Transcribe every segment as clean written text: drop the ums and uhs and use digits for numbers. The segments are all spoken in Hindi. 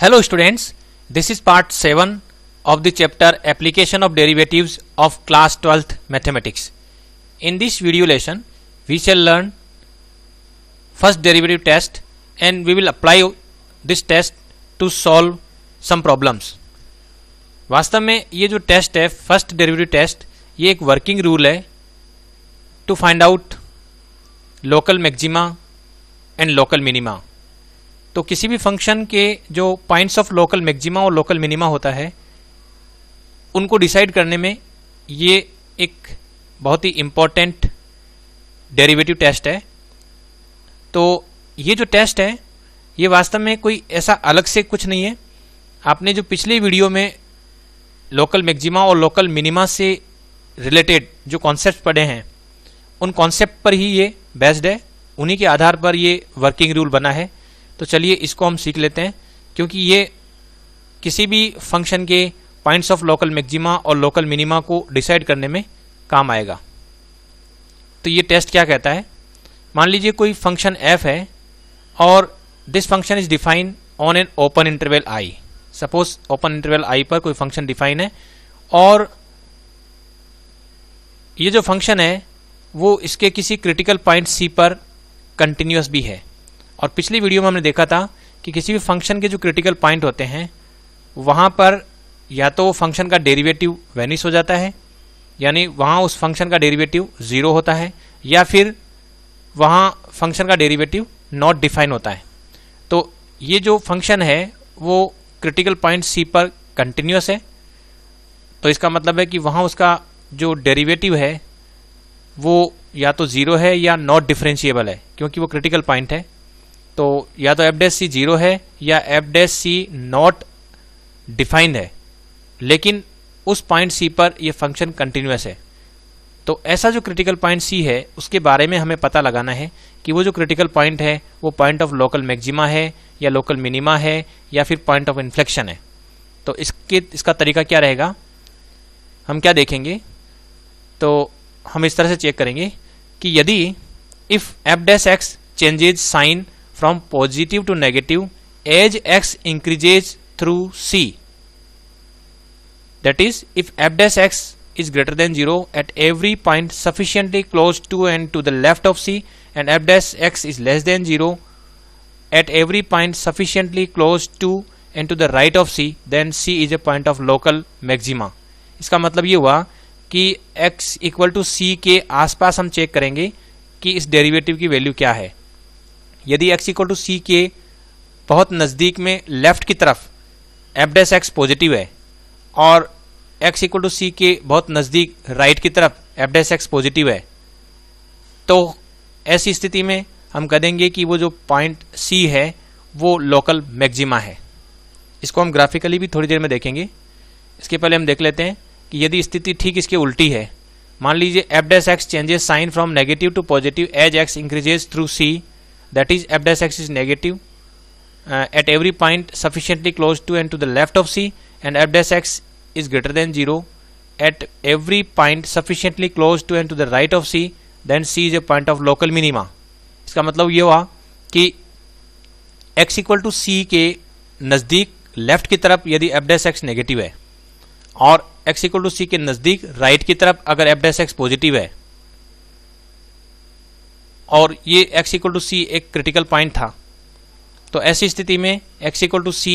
Hello students, this is part 7 of the chapter Application of Derivatives of class 12th Mathematics. In this video lesson, we shall learn first derivative test and we will apply this test to solve some problems. वास्तव में ये जो टेस्ट है फर्स्ट डेरिवेटिव टेस्ट, ये एक वर्किंग रूल है to find out local maxima and local minima. तो किसी भी फंक्शन के जो पॉइंट्स ऑफ लोकल मैक्सिमा और लोकल मिनिमा होता है उनको डिसाइड करने में ये एक बहुत ही इम्पोर्टेंट डेरिवेटिव टेस्ट है. तो ये जो टेस्ट है ये वास्तव में कोई ऐसा अलग से कुछ नहीं है. आपने जो पिछले वीडियो में लोकल मैक्सिमा और लोकल मिनिमा से रिलेटेड जो कॉन्सेप्ट पढ़े हैं उन कॉन्सेप्ट पर ही ये बेस्ड है, उन्हीं के आधार पर ये वर्किंग रूल बना है. तो चलिए इसको हम सीख लेते हैं, क्योंकि ये किसी भी फंक्शन के पॉइंट्स ऑफ लोकल मैक्सिमा और लोकल मिनिमा को डिसाइड करने में काम आएगा. तो ये टेस्ट क्या कहता है, मान लीजिए कोई फंक्शन f है और this function is defined on an open interval i. Suppose open interval i पर कोई फंक्शन डिफाइन है और ये जो फंक्शन है वो इसके किसी क्रिटिकल पॉइंट c पर कंटिन्यूअस भी है. और पिछली वीडियो में हमने देखा था कि किसी भी फंक्शन के जो क्रिटिकल पॉइंट होते हैं वहाँ पर या तो फंक्शन का डेरिवेटिव वेनिश हो जाता है, यानी वहाँ उस फंक्शन का डेरिवेटिव जीरो होता है, या फिर वहाँ फंक्शन का डेरिवेटिव नॉट डिफाइन होता है. तो ये जो फंक्शन है वो क्रिटिकल पॉइंट c पर कंटिन्यूअस है. तो इसका मतलब है कि वहाँ उसका जो डेरिवेटिव है वो या तो जीरो है या नॉट डिफरेंशिएबल है, क्योंकि वो क्रिटिकल पॉइंट है. तो या तो एफ डैश सी जीरो है या f dash c not defined है, लेकिन उस पॉइंट सी पर ये फंक्शन कंटिन्यूअस है. तो ऐसा जो क्रिटिकल पॉइंट सी है उसके बारे में हमें पता लगाना है कि वो जो क्रिटिकल पॉइंट है वो पॉइंट ऑफ लोकल मैक्सिमा है या लोकल मिनिमा है या फिर पॉइंट ऑफ इन्फ्लेक्शन है. तो इसका तरीका क्या रहेगा, हम क्या देखेंगे. तो हम इस तरह से चेक करेंगे कि यदि if f dash x changes sign from positive to negative as x increases through c, that is if f dash x is greater than 0 at every point sufficiently close to and to the left of c and f dash x is less than 0 at every point sufficiently close to and to the right of c, then c is a point of local maxima. इसका मतलब ये हुआ कि x इक्वल टू c के आसपास हम चेक करेंगे कि इस डेरिवेटिव की वैल्यू क्या है. यदि x इक्वल टू c के बहुत नज़दीक में लेफ्ट की तरफ एफ डैश एक्स पॉजिटिव है और x इक्वल टू सी के बहुत नज़दीक राइट की तरफ एफ डैश एक्स पॉजिटिव है, तो ऐसी स्थिति में हम कह देंगे कि वो जो पॉइंट c है वो लोकल मैक्सिमा है. इसको हम ग्राफिकली भी थोड़ी देर में देखेंगे. इसके पहले हम देख लेते हैं कि यदि स्थिति ठीक इसके उल्टी है, मान लीजिए f dash x changes sign from negative to positive as x increases through c, that is f dash x is negative at every point sufficiently close to and to the left of c and f dash x is greater than 0 at every point sufficiently close to and to the right of c, then c is a point of local minima. इसका मतलब ये हुआ कि x इक्वल टू c के नज़दीक लेफ्ट की तरफ यदि f dash x नेगेटिव है और x इक्वल टू c के नज़दीक राइट की तरफ अगर f dash x पॉजिटिव है और ये x इक्वल टू c एक क्रिटिकल पॉइंट था, तो ऐसी स्थिति में x equal to c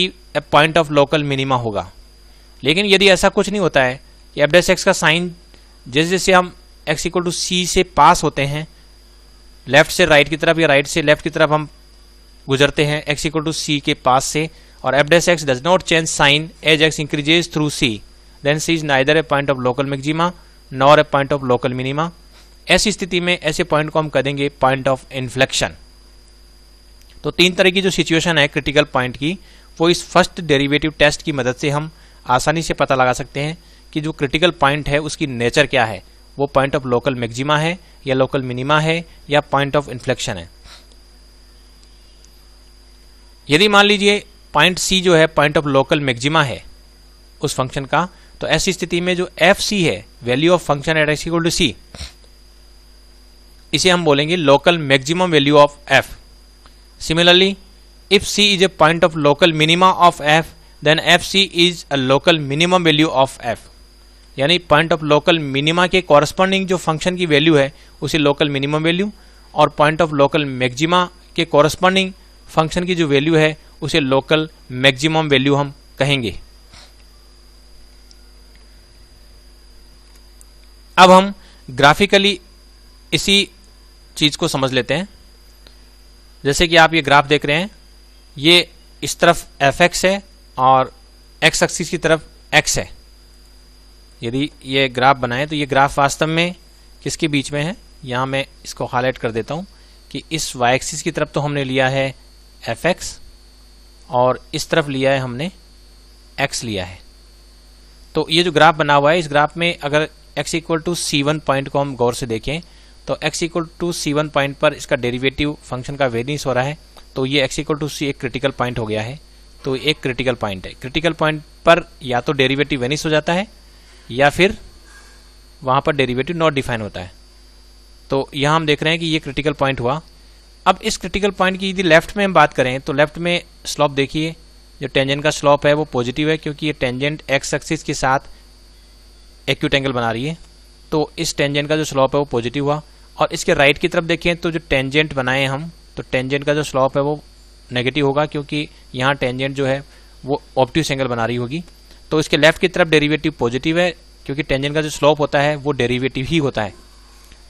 point of local minima होगा. लेकिन यदि ऐसा कुछ नहीं होता है कि एफ डैश एक्स का साइन जैसे जैसे हम x इक्वल टू सी से पास होते हैं, लेफ्ट से राइट की तरफ या राइट से लेफ्ट की तरफ हम गुजरते हैं x इक्वल टू सी के पास से, और f dash x does not change sign as x increases through c, then c is neither a point of local maxima nor a point of local minima. ऐसी स्थिति में ऐसे पॉइंट को हम कह देंगे पॉइंट ऑफ इन्फ्लेक्शन. तो तीन तरह की जो सिचुएशन है क्रिटिकल पॉइंट की वो इस फर्स्ट डेरिवेटिव टेस्ट की मदद से हम आसानी से पता लगा सकते हैं कि जो क्रिटिकल पॉइंट है उसकी नेचर क्या है, वो पॉइंट ऑफ लोकल मैक्सिमा है या लोकल मिनिमा है या पॉइंट ऑफ इन्फ्लेक्शन है. यदि मान लीजिए पॉइंट c जो है पॉइंट ऑफ लोकल मैक्सिमा है उस फंक्शन का, तो ऐसी स्थिति में जो एफ सी है value of function at x equal to C, इसे हम बोलेंगे local maximum value of f. Similarly, if C is a point of local minima of f, then fc is a local minimum value of f। यानी पॉइंट ऑफ लोकल मिनिमा के कॉरस्पॉन्डिंग जो फंक्शन की वैल्यू है उसे लोकल मिनिमम वैल्यू, और पॉइंट ऑफ लोकल मैक्सिमा के कॉरस्पॉन्डिंग फंक्शन की जो वैल्यू है उसे लोकल मैक्सिमम वैल्यू हम कहेंगे। अब हम ग्राफिकली इसी चीज को समझ लेते हैं। जैसे कि आप ये ग्राफ देख रहे हैं, ये इस तरफ fx है और x एक्सिस की तरफ x है। यदि ये ग्राफ बनाएं तो ये ग्राफ वास्तव में किसके बीच में है, यहाँ मैं इसको हाईलाइट कर देता हूँ कि इस y एक्सिस की तरफ तो हमने लिया है fx और इस तरफ लिया है हमने x लिया है। तो ये जो ग्राफ बना हुआ है, इस ग्राफ में अगर x equal to C1 point को हम गौर से देखें तो x equal to C1 point पर इसका डेरिवेटिव फंक्शन का वेरिएंस हो रहा है, तो ये x इक्वल टू C एक क्रिटिकल पॉइंट हो गया है। तो एक क्रिटिकल पॉइंट है, क्रिटिकल पॉइंट पर या तो डेरिवेटिव वेनिस हो जाता है या फिर वहां पर डेरिवेटिव नॉट डिफाइन होता है। तो यहां हम देख रहे हैं कि ये क्रिटिकल पॉइंट हुआ। अब इस क्रिटिकल पॉइंट की यदि लेफ्ट में हम बात करें तो लेफ्ट में स्लोप देखिए, जो टेंजेंट का स्लोप है वो पॉजिटिव है क्योंकि ये टेंजेंट एक्स एक्सिस के साथ एक्यूट एंगल बना रही है, तो इस टेंजेंट का जो स्लोप है वो पॉजिटिव हुआ। और इसके राइट की तरफ देखें तो जो टेंजेंट बनाए हम, तो टेंजेंट का जो स्लोप है वो नेगेटिव होगा क्योंकि यहाँ टेंजेंट जो है वो ऑब्ट्यूस एंगल बना रही होगी। तो इसके लेफ्ट की तरफ डेरिवेटिव पॉजिटिव है क्योंकि टेंजेंट का जो स्लोप होता है वो डेरिवेटिव ही होता है।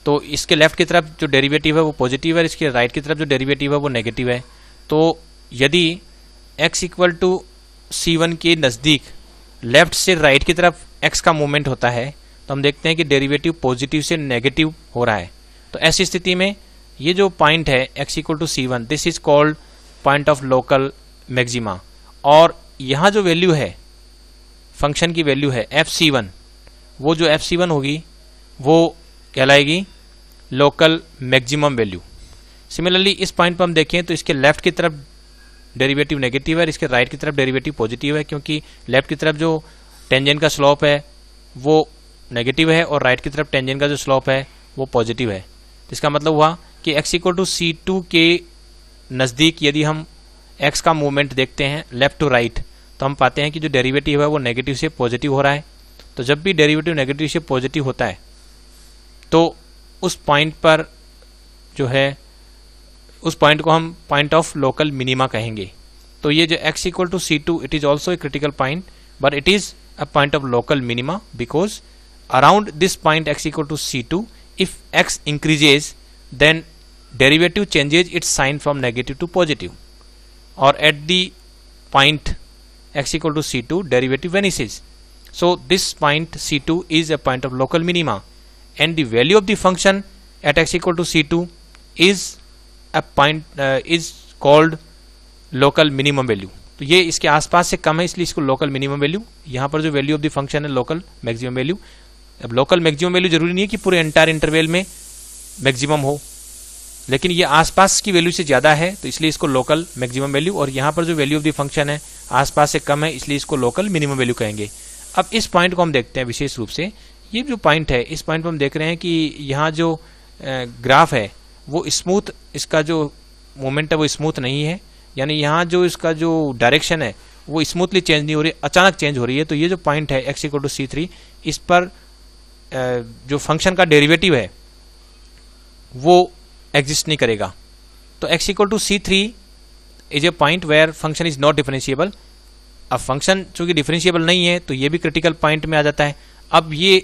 तो इसके लेफ्ट की तरफ जो डेरिवेटिव है वो पॉजिटिव है, इसके राइट की तरफ जो डेरिवेटिव है वो नेगेटिव है। तो यदि x इक्वल टू C1 के नज़दीक लेफ्ट से राइट की तरफ x का मूवमेंट होता है तो हम देखते हैं कि डेरिवेटिव पॉजिटिव से नेगेटिव हो रहा है। तो ऐसी स्थिति में ये जो पॉइंट है x equal to C1, this is called point of local maxima. और यहाँ जो वैल्यू है फंक्शन की वैल्यू है fc1, वो जो fc1 होगी वो कहलाएगी लोकल मैक्सिमम वैल्यू। सिमिलरली इस पॉइंट पर हम देखें तो इसके लेफ्ट की तरफ डेरिवेटिव नेगेटिव है और इसके राइट की तरफ डेरिवेटिव पॉजिटिव है क्योंकि लेफ्ट की तरफ जो टेंजेंट का स्लोप है वो नेगेटिव है और राइट की तरफ टेंजेंट का जो स्लोप है वो पॉजिटिव है। इसका मतलब हुआ कि x इक्वल टू C2 के नज़दीक यदि हम x का मूवमेंट देखते हैं लेफ्ट टू राइट तो हम पाते हैं कि जो डेरिवेटिव है वो नेगेटिव से पॉजिटिव हो रहा है। तो जब भी डेरिवेटिव नेगेटिव से पॉजिटिव होता है तो उस पॉइंट पर जो है उस पॉइंट को हम पॉइंट ऑफ लोकल मिनिमा कहेंगे। तो ये जो x equal to C2 it is also a critical point but it is a point of local minima because around this point x equal to C2 if x increases then derivative changes its sign from negative to positive, or at the point x equal to C2 derivative vanishes. So this point C2 is a point of local minima and the value of the function at x equal to C2 is a point is called local minimum value। तो ये इसके आसपास से कम है इसलिए इसको लोकल मिनिमम वैल्यू, यहाँ पर जो वैल्यू ऑफ द फंक्शन है लोकल मैक्सिमम वैल्यू। अब लोकल मैक्सिमम वैल्यू जरूरी नहीं है कि पूरे एंटायर इंटरवल में मैक्सिमम हो, लेकिन ये आसपास की वैल्यू से ज़्यादा है तो इसलिए इसको लोकल मैक्सिमम वैल्यू, और यहाँ पर जो वैल्यू ऑफ द फंक्शन है आसपास से कम है इसलिए इसको लोकल मिनिमम वैल्यू कहेंगे। अब इस पॉइंट को हम देखते हैं विशेष रूप से, ये जो पॉइंट है इस पॉइंट पर हम देख रहे हैं कि यहाँ जो ग्राफ है वो स्मूथ, इसका जो मोमेंट है वो स्मूथ नहीं है, यानी यहाँ जो इसका जो डायरेक्शन है वो स्मूथली चेंज नहीं हो रही, अचानक चेंज हो रही है। तो ये जो पॉइंट है x इक्वल टू C3, इस पर जो फंक्शन का डेरिवेटिव है वो एग्जिस्ट नहीं करेगा। तो x equal to C3 is a point where function is not differentiable. अब फंक्शन चूंकि डिफरेंशिएबल नहीं है तो ये भी क्रिटिकल पॉइंट में आ जाता है। अब ये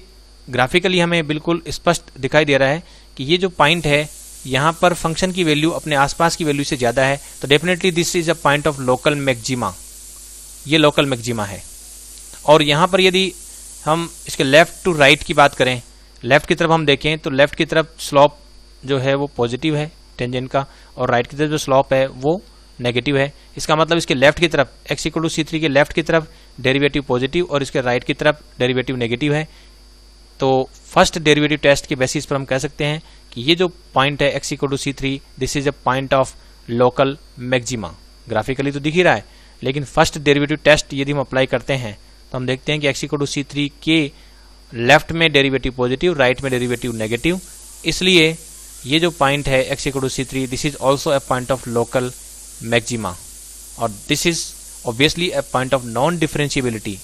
ग्राफिकली हमें बिल्कुल स्पष्ट दिखाई दे रहा है कि ये जो पॉइंट है यहाँ पर फंक्शन की वैल्यू अपने आसपास की वैल्यू से ज्यादा है, तो definitely this is a point of local maxima, ये लोकल मैक्सिमा है। और यहाँ पर यदि हम इसके लेफ्ट टू राइट की बात करें, लेफ्ट की तरफ हम देखें तो लेफ्ट की तरफ स्लोप जो है वो पॉजिटिव है टेंजेंट का, और राइट की तरफ जो स्लोप है वो नेगेटिव है। इसका मतलब इसके लेफ्ट की तरफ x इक्वल टू C3 के लेफ्ट की तरफ डेरिवेटिव पॉजिटिव और इसके राइट की तरफ डेरिवेटिव नेगेटिव है। तो फर्स्ट डेरिवेटिव टेस्ट के बेसिस पर हम कह सकते हैं कि ये जो पॉइंट है x equal to C3 this is a point of local maxima. Graphically तो दिख ही रहा है, लेकिन फर्स्ट डेरिवेटिव टेस्ट यदि हम अप्लाई करते हैं तो हम देखते हैं कि x इक्वल टू C3 के लेफ्ट में डेरिवेटिव पॉजिटिव, राइट में डेरिवेटिव नेगेटिव, इसलिए ये जो पॉइंट है x equal to C3 this is also a point of local maxima. और this is obviously a point of non-differentiability,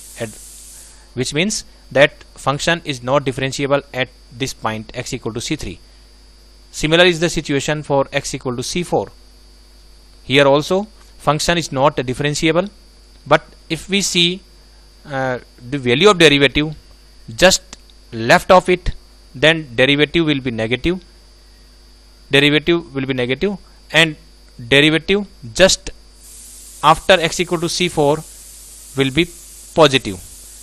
which means that function is not differentiable at this point x equal to c3. Similar is the situation for x equal to c4. Here also function is not differentiable, but if we see the value of derivative just left of it, then derivative will be negative. Derivative will be negative, and derivative just after x equal to c4 will be positive.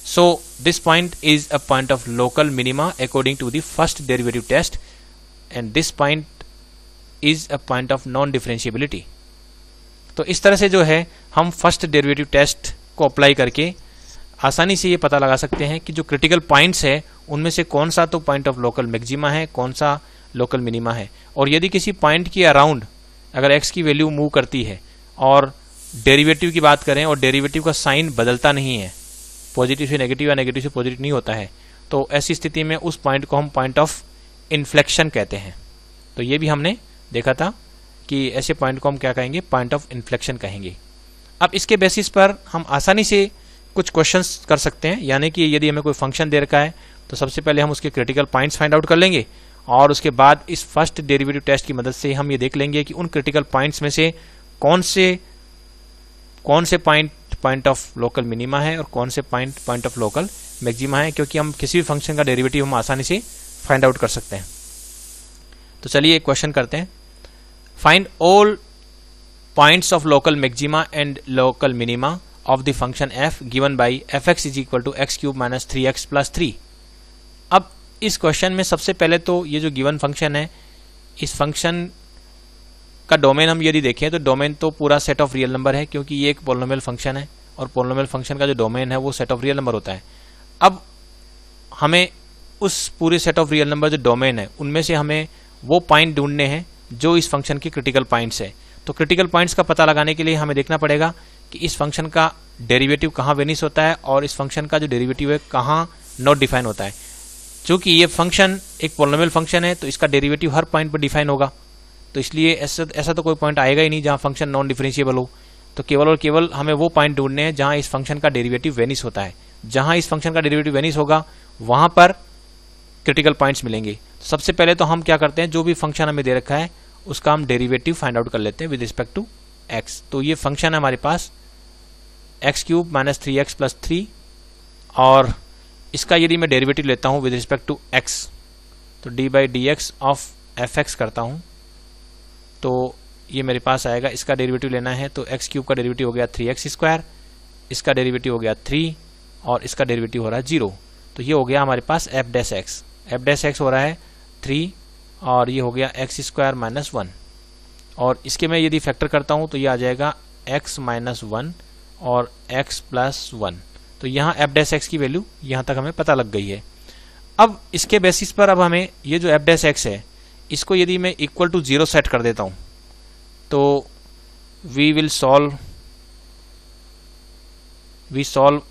So this point is a point of local minima according to the first derivative test, and this point is a point of non differentiability. तो इस तरह से जो है हम फर्स्ट डेरिवेटिव टेस्ट को अप्लाई करके आसानी से ये पता लगा सकते हैं कि जो क्रिटिकल पॉइंट्स है उनमें से कौन सा तो पॉइंट ऑफ लोकल मैक्सिमा है, कौन सा लोकल मिनिमा है। और यदि किसी पॉइंट के अराउंड अगर x की वैल्यू मूव करती है और डेरिवेटिव की बात करें और डेरिवेटिव का साइन बदलता नहीं है, पॉजिटिव से नेगेटिव या नेगेटिव से पॉजिटिव नहीं होता है, तो ऐसी स्थिति में उस पॉइंट को हम पॉइंट ऑफ इन्फ्लेक्शन कहते हैं। तो ये भी हमने देखा था कि ऐसे पॉइंट को हम क्या कहेंगे, पॉइंट ऑफ इन्फ्लेक्शन कहेंगे। अब इसके बेसिस पर हम आसानी से कुछ क्वेश्चंस कर सकते हैं, यानी कि यदि हमें कोई फंक्शन दे रखा है तो सबसे पहले हम उसके क्रिटिकल पॉइंट्स फाइंड आउट कर लेंगे, और उसके बाद इस फर्स्ट डेरिवेटिव टेस्ट की मदद से हम ये देख लेंगे कि उन क्रिटिकल पॉइंट्स में से कौन से पॉइंट ऑफ लोकल मिनिमा है और कौन से पॉइंट ऑफ लोकल मैक्सिमा है, क्योंकि हम किसी भी फंक्शन का डेरिवेटिव हम आसानी से फाइंड आउट कर सकते हैं। तो चलिए एक क्वेश्चन करते हैं। Find all points of local maxima and local minima of the function f given by fx is equal to x cube minus 3x plus 3। अब इस क्वेश्चन में सबसे पहले तो ये जो गिवन फंक्शन है, इस फंक्शन का डोमेन हम यदि देखें तो डोमेन तो पूरा सेट ऑफ रियल नंबर है, क्योंकि ये एक पॉलिनोमियल फंक्शन है और पॉलिनोमियल फंक्शन का जो डोमेन है वो सेट ऑफ रियल नंबर होता है। अब हमें उस पूरे सेट ऑफ रियल नंबर जो डोमेन है उनमें से हमें वो पॉइंट ढूंढने हैं जो इस फंक्शन के क्रिटिकल पॉइंट्स है। तो क्रिटिकल पॉइंट्स का पता लगाने के लिए हमें देखना पड़ेगा कि इस फंक्शन का डेरिवेटिव कहाँ वेनिस होता है और इस फंक्शन का जो डेरिवेटिव है कहाँ नॉट डिफाइन होता है। चूंकि ये फंक्शन एक पॉलिनोमियल फंक्शन है तो इसका डेरिवेटिव हर पॉइंट पर डिफाइन होगा, तो इसलिए ऐसा तो कोई पॉइंट आएगा ही नहीं जहाँ फंक्शन नॉन डिफरेंशिएबल हो। तो केवल और केवल हमें वो पॉइंट ढूंढने हैं जहाँ इस फंक्शन का डेरिवेटिव वेनिस होता है। जहाँ इस फंक्शन का डेरिवेटिव वेनिस होगा वहाँ पर क्रिटिकल पॉइंट्स मिलेंगे। तो सबसे पहले तो हम क्या करते हैं, जो भी फंक्शन हमें दे रखा है उसका हम डेरिवेटिव फाइंड आउट कर लेते हैं विद रिस्पेक्ट टू एक्स। तो ये फंक्शन है हमारे पास x cube minus 3x plus 3, और इसका यदि मैं डेरिवेटिव लेता हूँ विद रिस्पेक्ट टू एक्स तो d by d x of f x करता हूँ तो ये मेरे पास आएगा। इसका डेरिवेटिव लेना है तो एक्स क्यूब का डेरिवेटिव हो गया 3x स्क्वायर, इसका डेरिवेटिव हो गया 3 और इसका डेरिवेटिव हो रहा है 0। तो ये हो गया हमारे पास एफ डैश एक्स हो रहा है 3 और ये हो गया एक्स स्क्वायर माइनस 1, और इसके मैं यदि फैक्टर करता हूँ तो ये आ जाएगा x माइनस 1 और x प्लस 1। तो यहाँ एफ डैश एक्स की वैल्यू यहाँ तक हमें पता लग गई है। अब इसके बेसिस पर अब हमें ये जो एफ डैश एक्स है इसको यदि मैं इक्वल टू 0 सेट कर देता हूँ तो we solve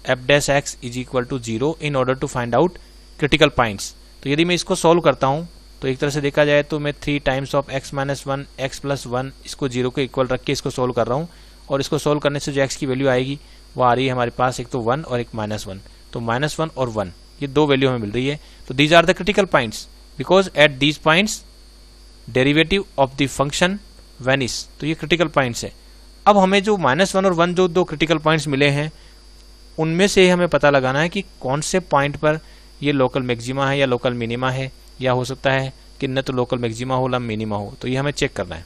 f dash x is equal to 0 in order to find out critical points. तो यदि मैं इसको सॉल्व करता हूँ तो एक तरह से देखा जाए तो मैं 3 times of x minus 1 x plus 1 इसको 0 के इक्वल रख के इसको सोल्व कर रहा हूँ, और इसको सोल्व करने से जो x की वैल्यू आएगी वो आ रही है हमारे पास एक तो 1 और एक -1। तो -1 और 1 ये दो वैल्यू हमें मिल रही है। तो these are the critical points because at these points derivative of the function vanishes. तो ये क्रिटिकल पॉइंट्स है। अब हमें जो -1 और 1 जो दो क्रिटिकल पॉइंट्स मिले हैं उनमें से हमें पता लगाना है कि कौन से पॉइंट पर ये लोकल मैक्सिमा है या लोकल मिनिमा है, या हो सकता है कि न तो लोकल मैक्सिमा हो ना मिनिमा हो। तो ये हमें चेक करना है।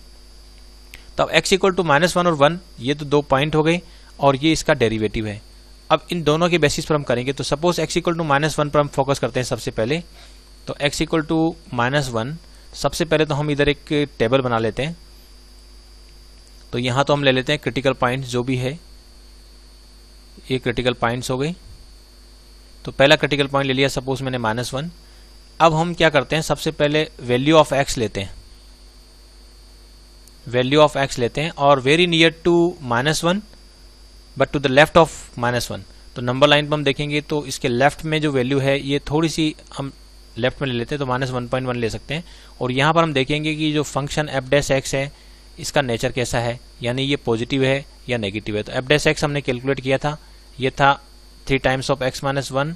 तो अब x इक्वल टू -1 और 1 ये तो दो पॉइंट हो गए और ये इसका डेरिवेटिव है। अब इन दोनों के बेसिस पर हम करेंगे। तो सपोज x इक्वल टू -1 पर हम फोकस करते हैं सबसे पहले। तो x इक्वल टू -1 सबसे पहले तो हम इधर एक टेबल बना लेते हैं। तो यहाँ तो हम ले लेते हैं क्रिटिकल पॉइंट्स जो भी है, ये क्रिटिकल पॉइंट्स हो गई। तो पहला क्रिटिकल पॉइंट ले लिया सपोज मैंने -1। अब हम क्या करते हैं, सबसे पहले वैल्यू ऑफ x लेते हैं, वैल्यू ऑफ x लेते हैं और very near to -1 but to the left of -1। तो नंबर लाइन पर हम देखेंगे तो इसके लेफ्ट में जो वैल्यू है ये थोड़ी सी हम लेफ्ट में ले लेते हैं, तो -1.1 ले सकते हैं। और यहाँ पर हम देखेंगे कि जो फंक्शन f डैश x है इसका नेचर कैसा है, यानी ये पॉजिटिव है या नेगेटिव है। तो एफ डैश एक्स हमने कैलकुलेट किया था, ये था 3 times of x minus 1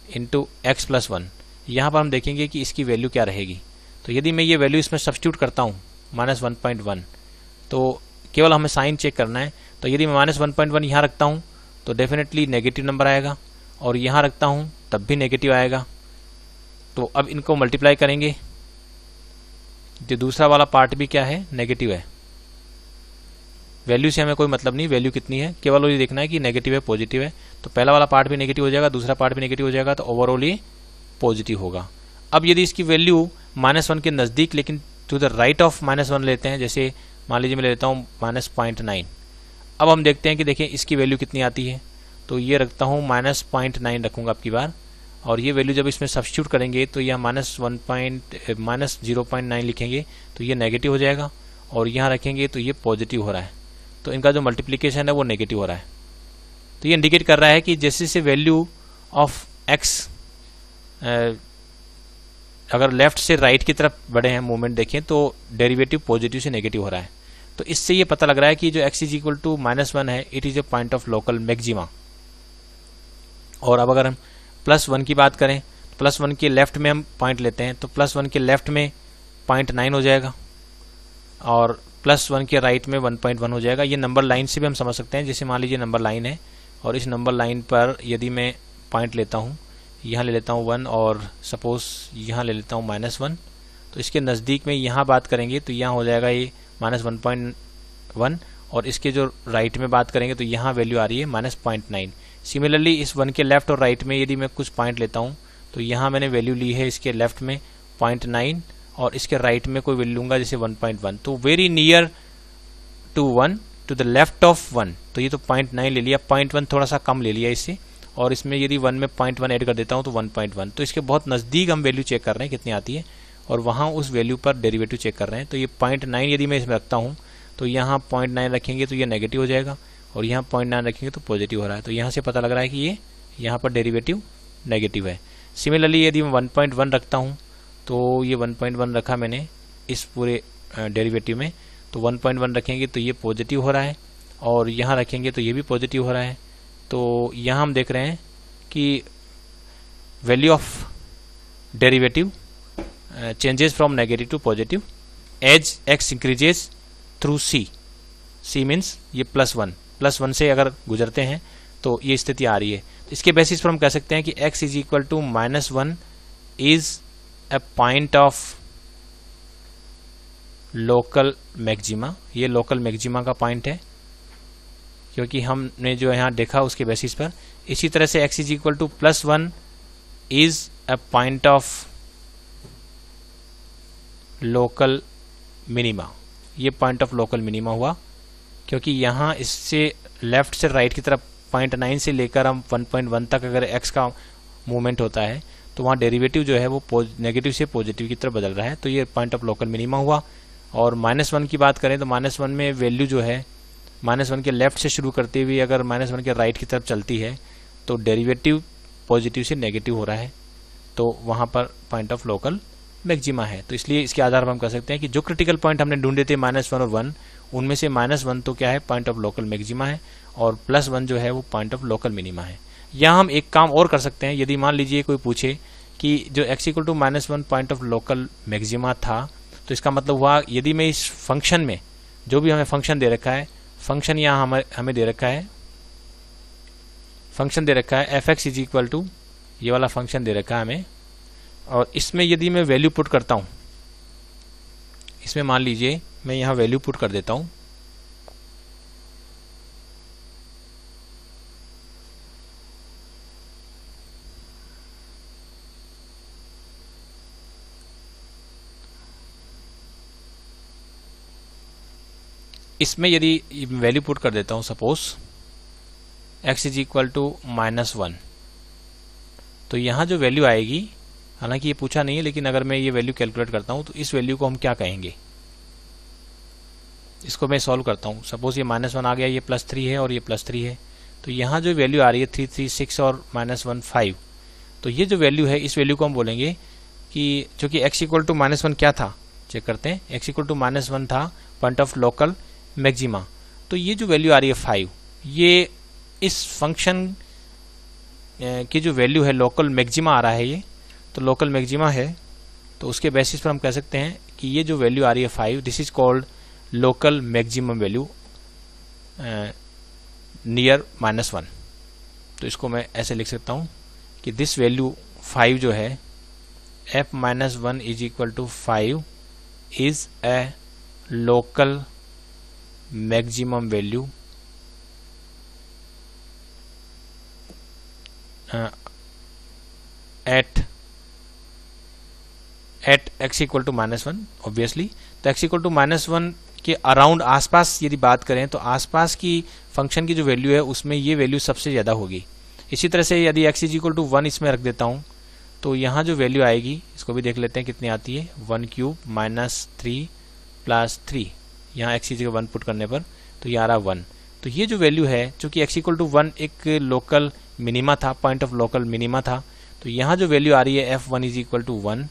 into x plus 1। यहाँ पर हम देखेंगे कि इसकी वैल्यू क्या रहेगी। तो यदि मैं ये वैल्यू इसमें सब्स्टिट्यूट करता हूँ -1.1, तो केवल हमें साइन चेक करना है। तो यदि मैं -1.1 यहाँ रखता हूँ तो डेफिनेटली नेगेटिव नंबर आएगा, और यहाँ रखता हूँ तब भी नेगेटिव आएगा। तो अब इनको मल्टीप्लाई करेंगे, जो दूसरा वाला पार्ट भी क्या है, नेगेटिव है। वैल्यू से हमें कोई मतलब नहीं, वैल्यू कितनी है, केवल ये देखना है कि नेगेटिव है पॉजिटिव है। तो पहला वाला पार्ट भी नेगेटिव हो जाएगा, दूसरा पार्ट भी नेगेटिव हो जाएगा, तो ओवरऑल ये पॉजिटिव होगा। अब यदि इसकी वैल्यू -1 के नज़दीक लेकिन टू द राइट ऑफ -1 लेते हैं, जैसे मान लीजिए मैं ले लेता हूँ -0.9। अब हम देखते हैं कि देखिए इसकी वैल्यू कितनी आती है। तो ये रखता हूँ -0.9 रखूँगा अब की बार, और ये वैल्यू जब इसमें सब्स्टिट्यूट करेंगे तो यह -0.9 लिखेंगे तो ये नेगेटिव हो जाएगा, और यहाँ रखेंगे तो ये पॉजिटिव हो रहा है। तो इनका जो मल्टीप्लिकेशन है वो नेगेटिव हो रहा है। तो ये इंडिकेट कर रहा है कि जैसे जैसे वैल्यू ऑफ x अगर लेफ्ट से राइट की तरफ बढ़े हैं मूवमेंट देखें, तो डेरिवेटिव पॉजिटिव से नेगेटिव हो रहा है। तो इससे ये पता लग रहा है कि जो x इज इक्वल टू -1 है, it is a point of local maxima. और अब अगर हम +1 की बात करें, +1 के लेफ्ट में हम पॉइंट लेते हैं, तो +1 के लेफ्ट में 0.9 हो जाएगा, और +1 के राइट में 1.1 हो जाएगा। ये नंबर लाइन से भी हम समझ सकते हैं। जैसे मान लीजिए नंबर लाइन है, और इस नंबर लाइन पर यदि मैं पॉइंट लेता हूँ, यहाँ ले लेता हूँ 1, और सपोज यहाँ ले लेता हूँ -1, तो इसके नज़दीक में यहाँ बात करेंगे तो यहाँ हो जाएगा ये -1.1, और इसके जो राइट में बात करेंगे तो यहाँ वैल्यू आ रही है -0.9। सिमिलरली इस 1 के लेफ्ट और राइट में यदि मैं कुछ पॉइंट लेता हूँ, तो यहाँ मैंने वैल्यू ली है इसके लेफ्ट में 0.9, और इसके राइट में कोई वैल्यू लूँगा जैसे 1.1। तो very near to 1 to the left of 1, तो ये तो 0.9 ले लिया, 0.1 थोड़ा सा कम ले लिया इससे, और इसमें यदि 1 में 0.1 ऐड कर देता हूँ तो 1.1। तो इसके बहुत नज़दीक हम वैल्यू चेक कर रहे हैं कितनी आती है, और वहाँ उस वैल्यू पर डेरिवेटिव चेक कर रहे हैं। तो ये 0.9 यदि मैं इसमें रखता हूँ, तो यहाँ 0.9 रखेंगे तो ये नेगेटिव हो जाएगा, और यहाँ 0.9 रखेंगे तो पॉजिटिव हो रहा है। तो यहाँ से पता लग रहा है कि ये यहाँ पर डेरिवेटिव नेगेटिव है। सिमिलरली यदि मैं 1.1 रखता हूँ, तो ये 1.1 रखा मैंने इस पूरे डेरिवेटिव में, तो 1.1 रखेंगे तो ये पॉजिटिव हो रहा है, और यहाँ रखेंगे तो ये भी पॉजिटिव हो रहा है। तो यहाँ हम देख रहे हैं कि value of derivative changes from negative to positive as x increases through c means ये +1 से अगर गुजरते हैं तो ये स्थिति आ रही है। तो इसके बेसिस पर हम कह सकते हैं कि x is equal to -1 is a point of local maxima. ये लोकल मैक्सिमा का पॉइंट है, क्योंकि हमने जो यहाँ देखा उसके बेसिस पर। इसी तरह से x is equal to +1 is a point of local minima. ये पॉइंट ऑफ लोकल मिनिमा हुआ, क्योंकि यहाँ इससे लेफ्ट से राइट की तरफ 0.9 से लेकर हम 1.1 तक अगर x का मूवमेंट होता है, तो वहाँ डेरिवेटिव जो है वो नेगेटिव से पॉजिटिव की तरफ बदल रहा है। तो ये पॉइंट ऑफ लोकल मिनिमा हुआ। और -1 की बात करें तो -1 में वैल्यू जो है -1 के लेफ्ट से शुरू करते हुए अगर -1 के राइट की तरफ चलती है, तो डेरिवेटिव पॉजिटिव से नेगेटिव हो रहा है, तो वहाँ पर पॉइंट ऑफ लोकल मैक्सिमा है। तो इसलिए इसके आधार पर हम कह सकते हैं कि जो क्रिटिकल पॉइंट हमने ढूंढे थे -1 और 1, उनमें से -1 तो क्या है, पॉइंट ऑफ लोकल मैक्सिमा है, और +1 जो है वो पॉइंट ऑफ लोकल मिनिमा है। यहाँ हम एक काम और कर सकते हैं। यदि मान लीजिए कोई पूछे कि जो x equal to -1 point of local maxima था, तो इसका मतलब हुआ यदि मैं इस फंक्शन में जो भी हमें फंक्शन दे रखा है, फंक्शन यहाँ हमें दे रखा है, फंक्शन दे रखा है f(x) इज इक्वल टू ये वाला फंक्शन दे रखा है हमें, और इसमें यदि मैं वैल्यू पुट करता हूँ, इसमें मान लीजिए मैं यहाँ वैल्यू पुट कर देता हूँ, इसमें यदि वैल्यू पुट कर देता हूँ, suppose x is equal to -1, तो यहाँ जो वैल्यू आएगी, हालांकि ये पूछा नहीं है, लेकिन अगर मैं ये वैल्यू कैलकुलेट करता हूँ तो इस वैल्यू को हम क्या कहेंगे, इसको मैं सॉल्व करता हूँ। सपोज ये -1 आ गया, ये +3 है और ये +3 है, तो यहाँ जो वैल्यू आ रही है 336 और -1 5, तो ये जो वैल्यू है इस वैल्यू को हम बोलेंगे कि चूंकि x इक्वल टू -1 क्या था, चेक करते हैं, x इक्वल टू -1 था पॉइंट ऑफ लोकल मैक्सिमा। तो ये जो वैल्यू आ रही है 5, ये इस फंक्शन की जो वैल्यू है लोकल मैक्सिमा आ रहा है ये, तो लोकल मैक्सिमा है, तो उसके बेसिस पर हम कह सकते हैं कि ये जो वैल्यू आ रही है 5, this is called local maximum value near -1। तो इसको मैं ऐसे लिख सकता हूँ कि दिस वैल्यू 5 जो है f-1 is equal to 5 is a local maximum value at x equal to -1 obviously. तो x इक्वल टू -1 के अराउंड आसपास यदि बात करें तो आसपास की फंक्शन की जो वैल्यू है उसमें ये वैल्यू सबसे ज़्यादा होगी। इसी तरह से यदि x इज इक्वल टू 1 इसमें रख देता हूँ तो यहाँ जो वैल्यू आएगी इसको भी देख लेते हैं कितनी आती है, 1³ -3 + 3, यहाँ x इज 1 पुट करने पर तो ये आ रहा 1। तो ये जो वैल्यू है चूँकि x इक्वल टू 1 एक लोकल मिनिमा था, पॉइंट ऑफ लोकल मिनिमा था, तो यहाँ जो वैल्यू आ रही है f1 is equal to 1,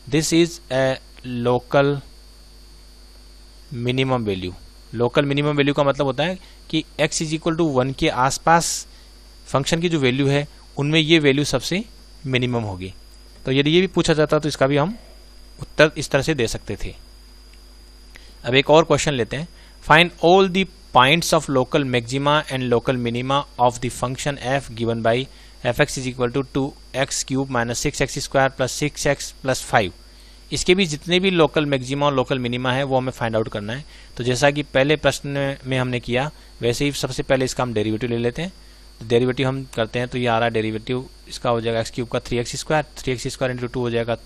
this is a local minimum value. Local minimum value का मतलब होता है कि x इज इक्वल टू 1 के आसपास फंक्शन की जो वैल्यू है उनमें ये वैल्यू सबसे मिनिमम होगी। तो यदि ये भी पूछा जाता तो इसका भी हम उत्तर इस तरह से दे सकते थे। अब एक और क्वेश्चन लेते हैं, find all the points of local maxima and local minima of the function f given by fx is equal to 2x³ - 6x² + 6x + 5। इसके भी जितने भी लोकल मैक्सिमा और लोकल मिनिमा है वो हमें फाइंड आउट करना है। तो जैसा कि पहले प्रश्न में हमने किया वैसे ही सबसे पहले इसका हम डेरिवेटिव ले लेते हैं। तो डेरिवेटिव हम करते हैं तो ये आ रहा है डेरिवेटिव इसका हो जाएगा x³ का 3x², 3x² इंटू 2 हो जाएगा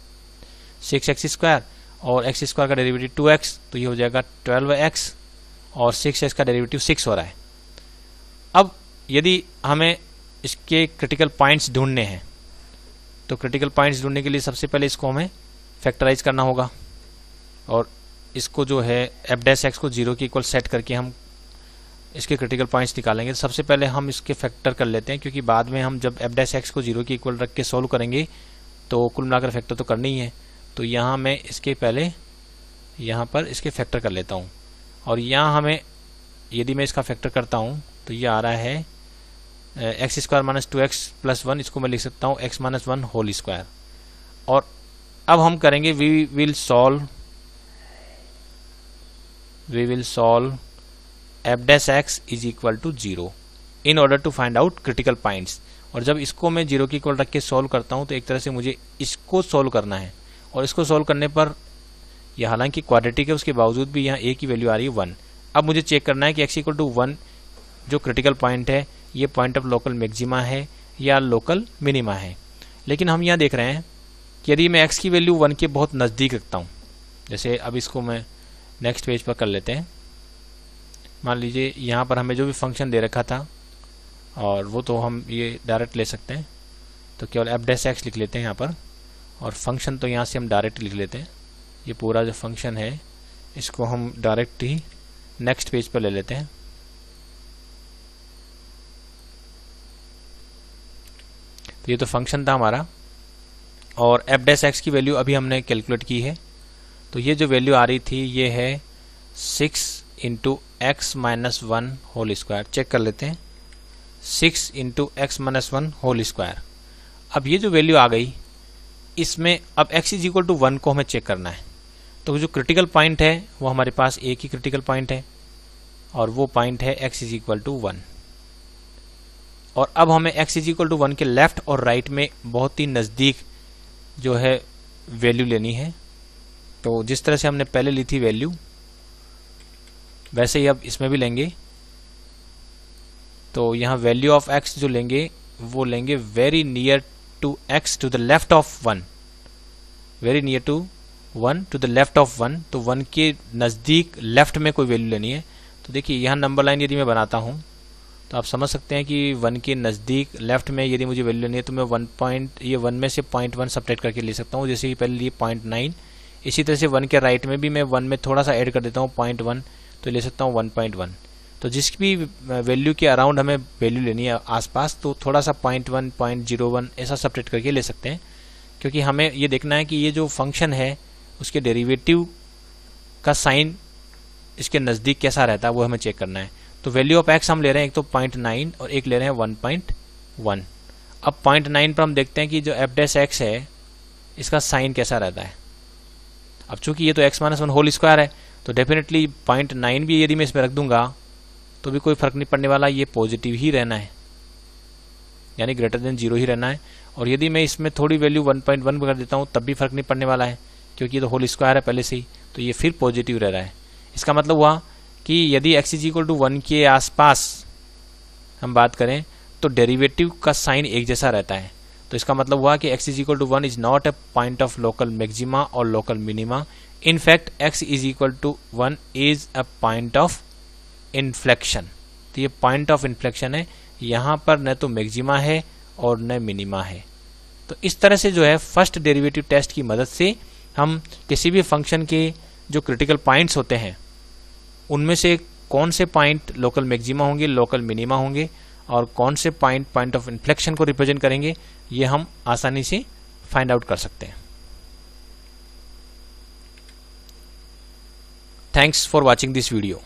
6x² और x² का डेरिवेटिव 2x, तो ये हो जाएगा 12x और 6x का डेरिवेटिव 6 हो रहा है। अब यदि हमें इसके क्रिटिकल पॉइंट्स ढूंढने हैं तो क्रिटिकल पॉइंट्स ढूंढने के लिए सबसे पहले इसको हमें फैक्टराइज करना होगा और इसको जो है f' को 0 के इक्वल सेट करके हम इसके क्रिटिकल पॉइंट्स निकालेंगे। तो सबसे पहले हम इसके फैक्टर कर लेते हैं क्योंकि बाद में हम जब f' को 0 के इक्वल रख के सोल्व करेंगे तो कुल मिलाकर फैक्टर तो करना ही है। तो यहाँ मैं इसके पहले यहाँ पर इसके फैक्टर कर लेता हूँ और यहाँ हमें यदि मैं इसका फैक्टर करता हूँ तो ये आ रहा है x² - 2x + 1, इसको मैं लिख सकता हूँ x - 1 होल स्क्वायर। और अब हम करेंगे we will solve f' is equal to 0 in order to find out critical points. और जब इसको मैं 0 के इक्वल रख के सॉल्व करता हूँ तो एक तरह से मुझे इसको सॉल्व करना है और इसको सॉल्व करने पर यह हालांकि क्वाड्रेटिक है उसके बावजूद भी यहाँ a की वैल्यू आ रही है 1। अब मुझे चेक करना है कि x इक्वल टू 1 जो क्रिटिकल पॉइंट है ये पॉइंट ऑफ लोकल मैक्सिमा है या लोकल मिनिमा है। लेकिन हम यहाँ देख रहे हैं कि यदि मैं x की वैल्यू 1 के बहुत नज़दीक रखता हूँ, जैसे अब इसको मैं नेक्स्ट पेज पर कर लेते हैं। मान लीजिए यहाँ पर हमें जो भी फंक्शन दे रखा था और वो तो हम ये डायरेक्ट ले सकते हैं, तो केवल f' लिख लेते हैं यहाँ पर और फंक्शन तो यहाँ से हम डायरेक्ट लिख लेते हैं। ये पूरा जो फंक्शन है इसको हम डायरेक्ट ही नेक्स्ट पेज पर ले लेते हैं। तो ये तो फंक्शन था हमारा और f' की वैल्यू अभी हमने कैलकुलेट की है। तो ये जो वैल्यू आ रही थी ये है 6 into x - 1 whole square. Check कर लेते हैं 6 इंटू x - 1 होल स्क्वायर। अब ये जो वैल्यू आ गई इसमें अब x इज इक्वल टू 1 को हमें चेक करना है। तो जो क्रिटिकल पॉइंट है वो हमारे पास एक ही क्रिटिकल पॉइंट है और वो पॉइंट है x इज इक्वल टू 1। और अब हमें x इज इक्वल टू 1 के लेफ्ट और राइट में बहुत ही नज़दीक जो है वैल्यू लेनी है। तो जिस तरह से हमने पहले ली थी वैल्यू वैसे ही अब इसमें भी लेंगे। तो यहाँ वैल्यू ऑफ x जो लेंगे वो लेंगे very near to x to the left of 1, very near to 1 to the left of 1। तो 1 के नज़दीक लेफ्ट में कोई वैल्यू लेनी है। तो देखिए यहाँ नंबर लाइन यदि मैं बनाता हूँ तो आप समझ सकते हैं कि 1 के नज़दीक लेफ्ट में यदि मुझे वैल्यू लेनी है तो मैं 1 में से 0.1 सब्ट्रैक्ट करके ले सकता हूँ। जैसे कि पहले लिए 0.9, इसी तरह से 1 के राइट में भी मैं 1 में थोड़ा सा ऐड कर देता हूँ 0.1, तो ले सकता हूँ 1.1। तो जिस भी वैल्यू के अराउंड हमें वैल्यू लेनी है आसपास तो थोड़ा सा 0.1, 0.01 ऐसा सब्ट्रैक्ट करके ले सकते हैं, क्योंकि हमें ये देखना है कि ये जो फंक्शन है उसके डेरिवेटिव का साइन इसके नज़दीक कैसा रहता है वो हमें चेक करना है। तो वैल्यू ऑफ एक्स हम ले रहे हैं, एक तो 0.9 और एक ले रहे हैं 1.1। अब 0.9 पर हम देखते हैं कि जो एफ डैश एक्स है इसका साइन कैसा रहता है। अब चूंकि ये तो x माइनस 1 होल स्क्वायर है तो डेफिनेटली 0.9 भी यदि मैं इसमें रख दूंगा तो भी कोई फर्क नहीं पड़ने वाला, ये पॉजिटिव ही रहना है, यानी ग्रेटर देन 0 ही रहना है। और यदि मैं इसमें थोड़ी वैल्यू 1.1 कर देता हूँ तब भी फर्क नहीं पड़ने वाला है, क्योंकि ये तो होल स्क्वायर है पहले से ही, तो ये फिर पॉजिटिव रह रहा है। इसका मतलब हुआ कि यदि x = 1 के आसपास हम बात करें तो डेरिवेटिव का साइन एक जैसा रहता है। तो इसका मतलब हुआ कि x = 1 is not a point of local maxima और local minima. In fact x = 1 is a point of inflection. तो ये पॉइंट ऑफ इन्फ्लेक्शन है, यहाँ पर न तो मैक्सिमा है और न मिनिमा है। तो इस तरह से जो है फर्स्ट डेरिवेटिव टेस्ट की मदद से हम किसी भी फंक्शन के जो क्रिटिकल पॉइंट्स होते हैं उनमें से कौन से पॉइंट लोकल मैक्सिमा होंगे, लोकल मिनिमा होंगे और कौन से पॉइंट ऑफ इन्फ्लेक्शन को रिप्रेजेंट करेंगे, ये हम आसानी से फाइंड आउट कर सकते हैं। Thanks for watching this video.